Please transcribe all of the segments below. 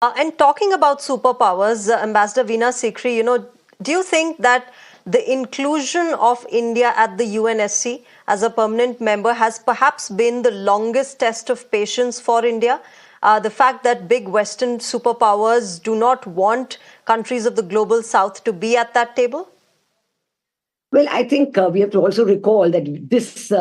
And talking about superpowers, Ambassador Veena Sikri, do you think that the inclusion of India at the UNSC as a permanent member has perhaps been the longest test of patience for India? The fact that big Western superpowers do not want countries of the global south to be at that table? Well, I think we have to also recall that this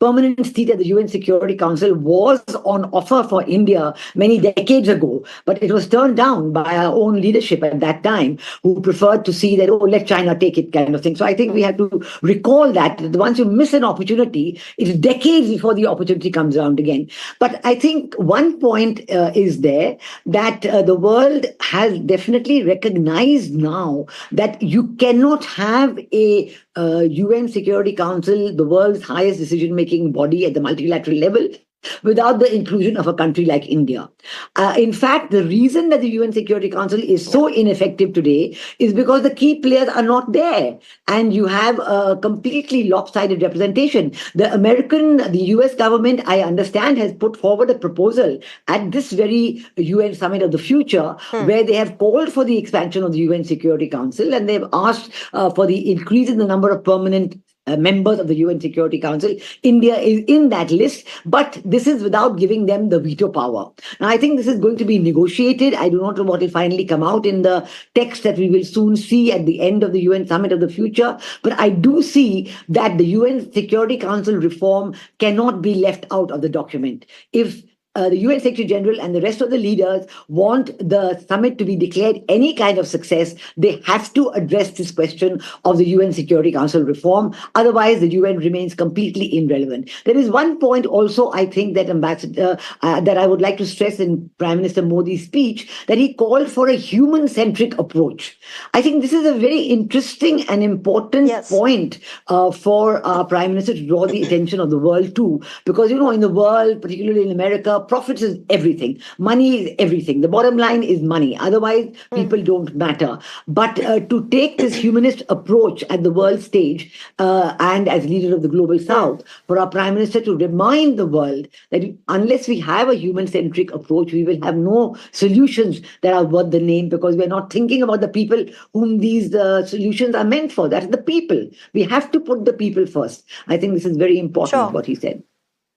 permanent seat at the UN Security Council was on offer for India many decades ago, but it was turned down by our own leadership at that time, who preferred to see that, oh, let China take it kind of thing. So I think we have to recall that once you miss an opportunity, it's decades before the opportunity comes around again. But I think one point is there that the world has definitely recognized now that you cannot have a UN Security Council, the world's highest decision-making body at the multilateral level, without the inclusion of a country like India. In fact, the reason that the UN Security Council is so ineffective today is because the key players are not there, and you have a completely lopsided representation. The US government, I understand, has put forward a proposal at this very UN summit of the future, where they have called for the expansion of the UN Security Council, and they've asked for the increase in the number of permanent members of the UN Security Council. India is in that list, but this is without giving them the veto power. Now, I think this is going to be negotiated. I do not know what will finally come out in the text that we will soon see at the end of the UN Summit of the Future. But I do see that the UN Security Council reform cannot be left out of the document. If the UN Secretary General and the rest of the leaders want the summit to be declared any kind of success, they have to address this question of the UN Security Council reform. Otherwise, the UN remains completely irrelevant. There is one point also, I think, that that I would like to stress in Prime Minister Modi's speech, that he called for a human-centric approach. I think this is a very interesting and important point for our Prime Minister to draw the attention of the world to, because, in the world, particularly in America, profits is everything. Money is everything. The bottom line is money. Otherwise, people don't matter. But to take this humanist approach at the world stage and as leader of the global south, for our Prime Minister to remind the world that unless we have a human-centric approach, we will have no solutions that are worth the name, because we're not thinking about the people whom these solutions are meant for. That's the people. We have to put the people first. I think this is very important, what he said.